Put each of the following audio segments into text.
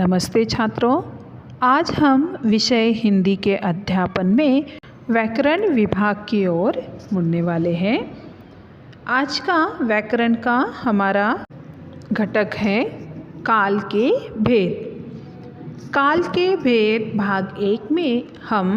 नमस्ते छात्रों, आज हम विषय हिंदी के अध्यापन में व्याकरण विभाग की ओर मुड़ने वाले हैं। आज का व्याकरण का हमारा घटक है काल के भेद। काल के भेद भाग 1 में हम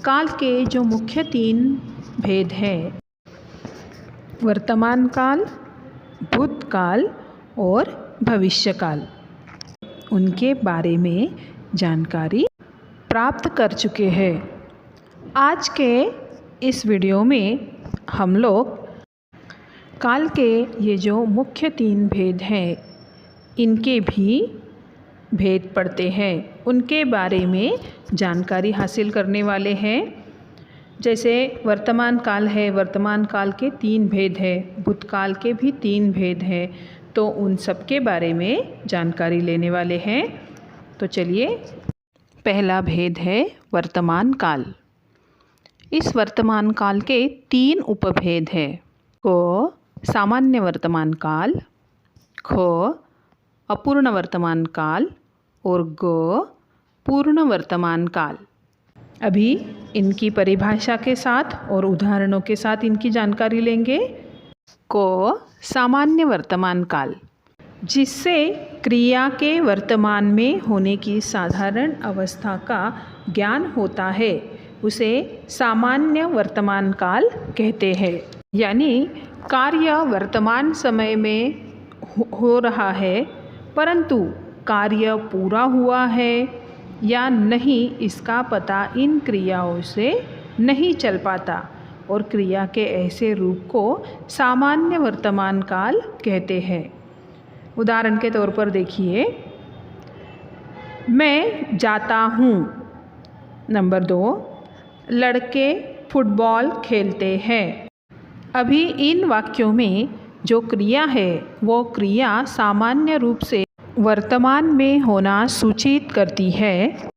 काल के जो मुख्य 3 भेद हैं, वर्तमान काल, भूतकाल और भविष्यकाल, उनके बारे में जानकारी प्राप्त कर चुके हैं। आज के इस वीडियो में हम लोग काल के ये जो मुख्य 3 भेद हैं, इनके भी भेद पढ़ते हैं, उनके बारे में जानकारी हासिल करने वाले हैं। जैसे वर्तमान काल है, वर्तमान काल के 3 भेद हैं, भूतकाल के भी 3 भेद हैं, तो उन सब के बारे में जानकारी लेने वाले हैं। तो चलिए, पहला भेद है वर्तमान काल। इस वर्तमान काल के 3 उपभेद हैं। क सामान्य वर्तमान काल, ख अपूर्ण वर्तमान काल और ग पूर्ण वर्तमान काल। अभी इनकी परिभाषा के साथ और उदाहरणों के साथ इनकी जानकारी लेंगे। क सामान्य वर्तमान काल, जिससे क्रिया के वर्तमान में होने की साधारण अवस्था का ज्ञान होता है, उसे सामान्य वर्तमान काल कहते हैं। यानी कार्य वर्तमान समय में हो रहा है, परंतु कार्य पूरा हुआ है या नहीं, इसका पता इन क्रियाओं से नहीं चल पाता, और क्रिया के ऐसे रूप को सामान्य वर्तमान काल कहते हैं। उदाहरण के तौर पर देखिए, मैं जाता हूँ। नंबर 2, लड़के फुटबॉल खेलते हैं। अभी इन वाक्यों में जो क्रिया है, वो क्रिया सामान्य रूप से वर्तमान में होना सूचित करती है,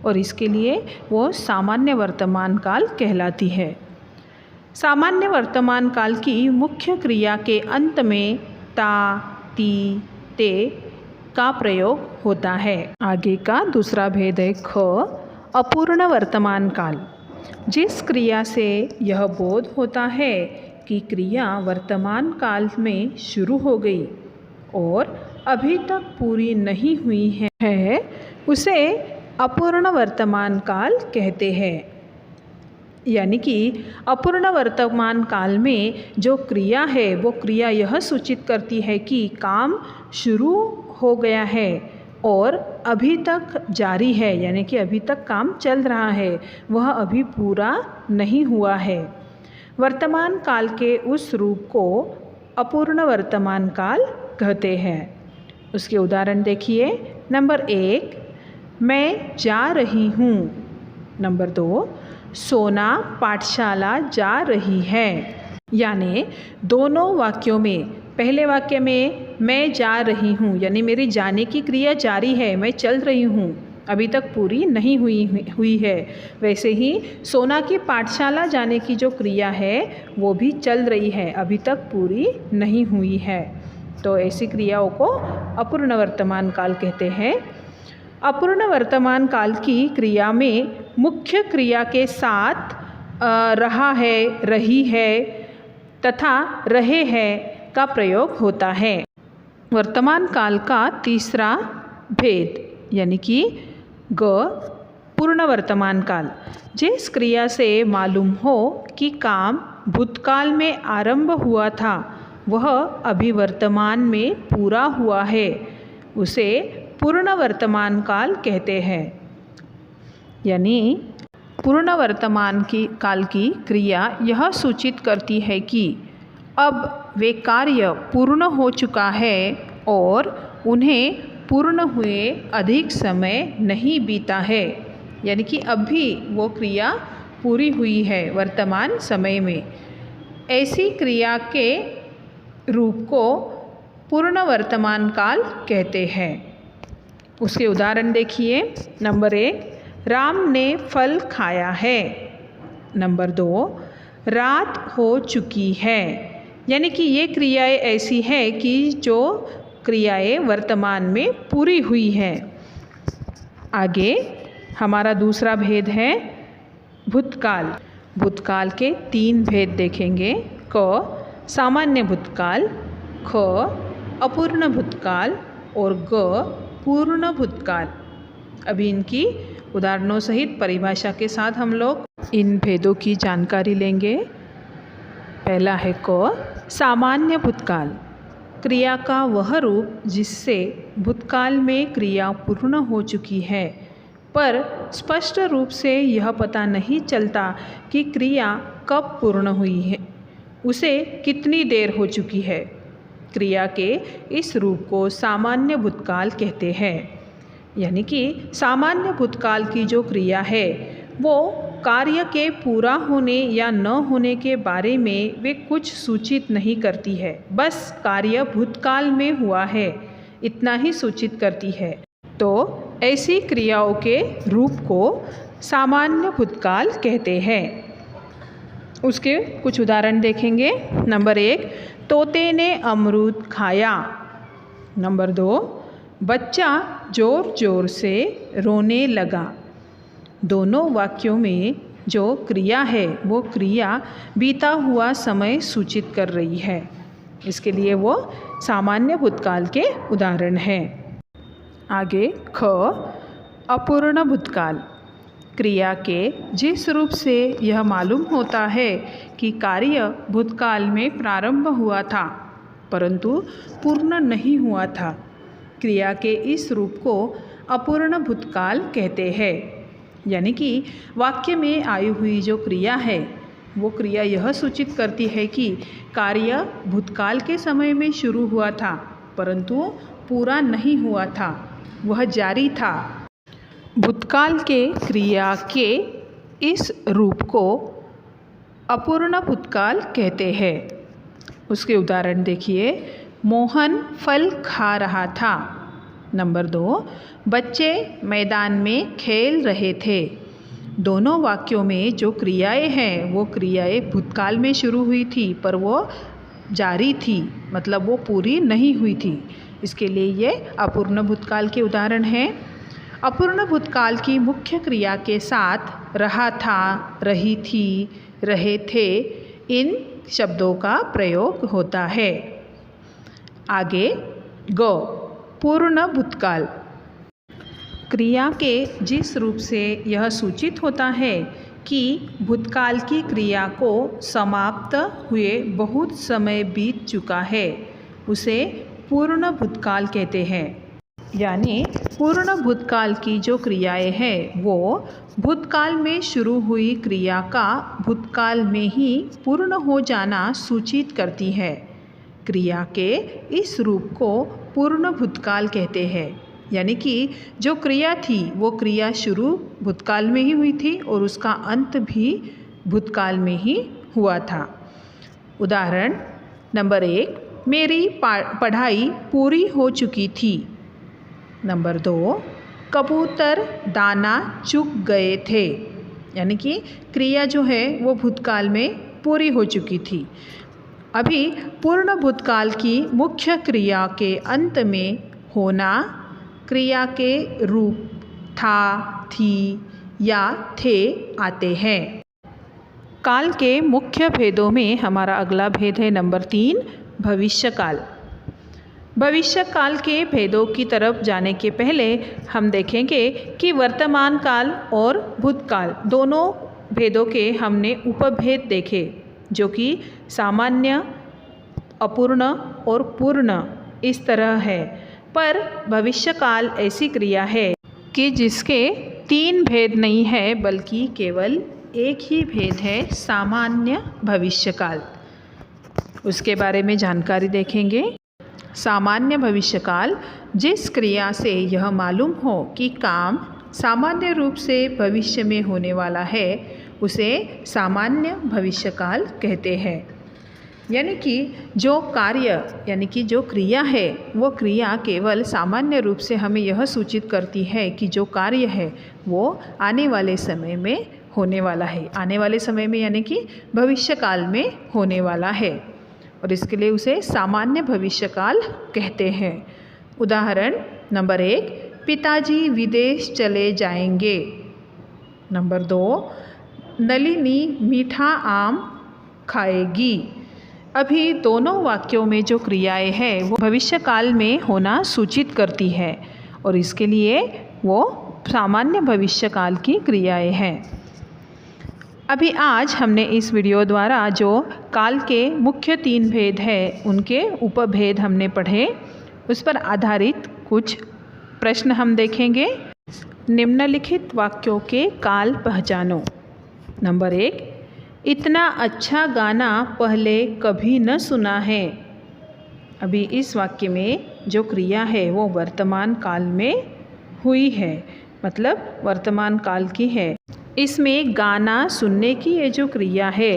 और इसके लिए वो सामान्य वर्तमान काल कहलाती है। सामान्य वर्तमान काल की मुख्य क्रिया के अंत में ता, ती, ते का प्रयोग होता है। आगे का दूसरा भेद है ख अपूर्ण वर्तमान काल। जिस क्रिया से यह बोध होता है कि क्रिया वर्तमान काल में शुरू हो गई और अभी तक पूरी नहीं हुई है, उसे अपूर्ण वर्तमान काल कहते हैं। यानी कि अपूर्ण वर्तमान काल में जो क्रिया है, वो क्रिया यह सूचित करती है कि काम शुरू हो गया है और अभी तक जारी है, यानी कि अभी तक काम चल रहा है, वह अभी पूरा नहीं हुआ है। वर्तमान काल के उस रूप को अपूर्ण वर्तमान काल कहते हैं। उसके उदाहरण देखिए। नंबर 1, मैं जा रही हूँ। नंबर 2, सोना पाठशाला जा रही है। यानी दोनों वाक्यों में, पहले वाक्य में मैं जा रही हूँ, यानी मेरी जाने की क्रिया जारी है, मैं चल रही हूँ, अभी तक पूरी नहीं हुई है। वैसे ही सोना की पाठशाला जाने की जो क्रिया है, वो भी चल रही है, अभी तक पूरी नहीं हुई है। तो ऐसी क्रियाओं को अपूर्ण वर्तमान काल कहते हैं। अपूर्ण वर्तमान काल की क्रिया में मुख्य क्रिया के साथ रहा है, रही है तथा रहे हैं का प्रयोग होता है। वर्तमान काल का तीसरा भेद यानी कि ग पूर्ण वर्तमान काल, जिस क्रिया से मालूम हो कि काम भूतकाल में आरंभ हुआ था, वह अभी वर्तमान में पूरा हुआ है, उसे पूर्ण वर्तमान काल कहते हैं। यानी पूर्ण वर्तमान काल की क्रिया यह सूचित करती है कि अब वे कार्य पूर्ण हो चुका है और उन्हें पूर्ण हुए अधिक समय नहीं बीता है, यानी कि अभी वो क्रिया पूरी हुई है वर्तमान समय में। ऐसी क्रिया के रूप को पूर्ण वर्तमान काल कहते हैं। उसके उदाहरण देखिए। नंबर 1, राम ने फल खाया है। नंबर 2, रात हो चुकी है। यानी कि ये क्रियाएं ऐसी हैं कि जो क्रियाएं वर्तमान में पूरी हुई हैं। आगे हमारा दूसरा भेद है भूतकाल। भूतकाल के 3 भेद देखेंगे। क सामान्य भूतकाल, ख अपूर्ण भूतकाल और ग पूर्ण भूतकाल। अभी इनकी उदाहरणों सहित परिभाषा के साथ हम लोग इन भेदों की जानकारी लेंगे। पहला है क सामान्य भूतकाल, क्रिया का वह रूप जिससे भूतकाल में क्रिया पूर्ण हो चुकी है, पर स्पष्ट रूप से यह पता नहीं चलता कि क्रिया कब पूर्ण हुई है, उसे कितनी देर हो चुकी है। क्रिया के इस रूप को सामान्य भूतकाल कहते हैं। यानी कि सामान्य भूतकाल की जो क्रिया है वो कार्य के पूरा होने या न होने के बारे में वे कुछ सूचित नहीं करती है, बस कार्य भूतकाल में हुआ है इतना ही सूचित करती है। तो ऐसी क्रियाओं के रूप को सामान्य भूतकाल कहते हैं। उसके कुछ उदाहरण देखेंगे। नंबर 1, तोते ने अमरूद खाया। नंबर 2, बच्चा ज़ोर ज़ोर से रोने लगा। दोनों वाक्यों में जो क्रिया है वो क्रिया बीता हुआ समय सूचित कर रही है, इसके लिए वो सामान्य भूतकाल के उदाहरण हैं। आगे ख अपूर्ण भूतकाल, क्रिया के जिस रूप से यह मालूम होता है कि कार्य भूतकाल में प्रारंभ हुआ था परंतु पूर्ण नहीं हुआ था, क्रिया के इस रूप को अपूर्ण भूतकाल कहते हैं। यानी कि वाक्य में आई हुई जो क्रिया है वो क्रिया यह सूचित करती है कि कार्य भूतकाल के समय में शुरू हुआ था परंतु पूरा नहीं हुआ था, वह जारी था। भूतकाल के क्रिया के इस रूप को अपूर्ण भूतकाल कहते हैं। उसके उदाहरण देखिए। मोहन फल खा रहा था। नंबर 2, बच्चे मैदान में खेल रहे थे। दोनों वाक्यों में जो क्रियाएं हैं वो क्रियाएं भूतकाल में शुरू हुई थी पर वो जारी थी, मतलब वो पूरी नहीं हुई थी, इसके लिए ये अपूर्ण भूतकाल के उदाहरण हैं। अपूर्ण भूतकाल की मुख्य क्रिया के साथ रहा था, रही थी, रहे थे इन शब्दों का प्रयोग होता है। आगे ग पूर्ण भूतकाल, क्रिया के जिस रूप से यह सूचित होता है कि भूतकाल की क्रिया को समाप्त हुए बहुत समय बीत चुका है, उसे पूर्ण भूतकाल कहते हैं। यानी पूर्ण भूतकाल की जो क्रियाएं हैं वो भूतकाल में शुरू हुई क्रिया का भूतकाल में ही पूर्ण हो जाना सूचित करती है। क्रिया के इस रूप को पूर्ण भूतकाल कहते हैं। यानी कि जो क्रिया थी वो क्रिया शुरू भूतकाल में ही हुई थी और उसका अंत भी भूतकाल में ही हुआ था। उदाहरण नंबर 1, मेरी पढ़ाई पूरी हो चुकी थी। नंबर 2, कबूतर दाना चुग गए थे। यानी कि क्रिया जो है वो भूतकाल में पूरी हो चुकी थी। अभी पूर्ण भूतकाल की मुख्य क्रिया के अंत में होना क्रिया के रूप था, थी या थे आते हैं। काल के मुख्य भेदों में हमारा अगला भेद है नंबर 3, भविष्यकाल। भविष्यकाल के भेदों की तरफ जाने के पहले हम देखेंगे कि वर्तमान काल और भूतकाल दोनों भेदों के हमने उपभेद देखे, जो कि सामान्य, अपूर्ण और पूर्ण इस तरह है। पर भविष्यकाल ऐसी क्रिया है कि जिसके 3 भेद नहीं है बल्कि केवल एक ही भेद है, सामान्य भविष्यकाल। उसके बारे में जानकारी देखेंगे। सामान्य भविष्यकाल जिस क्रिया से यह मालूम हो कि काम सामान्य रूप से भविष्य में होने वाला है उसे सामान्य भविष्यकाल कहते हैं। यानी कि जो कार्य यानी कि जो क्रिया है वो क्रिया केवल सामान्य रूप से हमें यह सूचित करती है कि जो कार्य है वो आने वाले समय में होने वाला है, आने वाले समय में यानी कि भविष्यकाल में होने वाला है और इसके लिए उसे सामान्य भविष्यकाल कहते हैं। उदाहरण नंबर 1, पिताजी विदेश चले जाएंगे। नंबर 2, नलिनी मीठा आम खाएगी। अभी दोनों वाक्यों में जो क्रियाएं हैं वो भविष्यकाल में होना सूचित करती है और इसके लिए वो सामान्य भविष्यकाल की क्रियाएं हैं। अभी आज हमने इस वीडियो द्वारा जो काल के मुख्य 3 भेद हैं उनके उपभेद हमने पढ़े, उस पर आधारित कुछ प्रश्न हम देखेंगे। निम्नलिखित वाक्यों के काल पहचानो। नंबर 1, इतना अच्छा गाना पहले कभी न सुना है। अभी इस वाक्य में जो क्रिया है वो वर्तमान काल में हुई है, मतलब वर्तमान काल की है। इसमें गाना सुनने की ये जो क्रिया है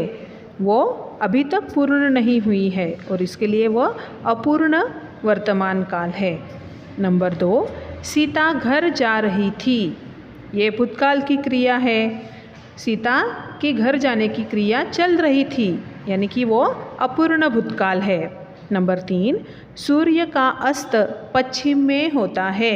वो अभी तक पूर्ण नहीं हुई है और इसके लिए वह अपूर्ण वर्तमान काल है। नंबर 2, सीता घर जा रही थी। ये भूतकाल की क्रिया है। सीता के घर जाने की क्रिया चल रही थी, यानी कि वो अपूर्ण भूतकाल है। नंबर 3, सूर्य का अस्त पश्चिम में होता है।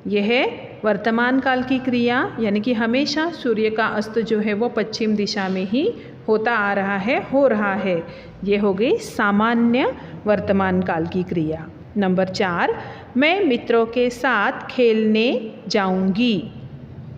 यह वर्तमान काल की क्रिया, यानी कि हमेशा सूर्य का अस्त जो है वो पश्चिम दिशा में ही होता आ रहा है, हो रहा है। ये हो गई सामान्य वर्तमान काल की क्रिया। नंबर 4, मैं मित्रों के साथ खेलने जाऊंगी।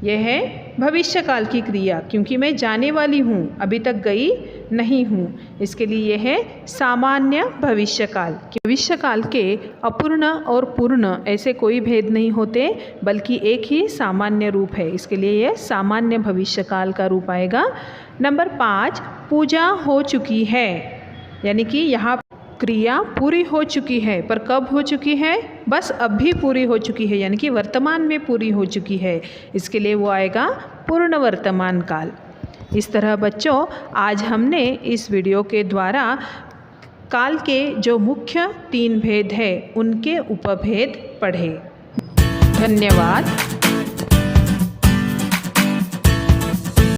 यह है भविष्यकाल की क्रिया, क्योंकि मैं जाने वाली हूँ, अभी तक गई नहीं हूँ। इसके लिए यह है सामान्य भविष्यकाल। भविष्यकाल के अपूर्ण और पूर्ण ऐसे कोई भेद नहीं होते, बल्कि एक ही सामान्य रूप है। इसके लिए यह सामान्य भविष्यकाल का रूप आएगा। नंबर 5, पूजा हो चुकी है, यानी कि यहाँ क्रिया पूरी हो चुकी है, पर कब हो चुकी है? बस अभी पूरी हो चुकी है, यानी कि वर्तमान में पूरी हो चुकी है। इसके लिए वो आएगा पूर्ण वर्तमान काल। इस तरह बच्चों, आज हमने इस वीडियो के द्वारा काल के जो मुख्य 3 भेद हैं उनके उपभेद पढ़े। धन्यवाद।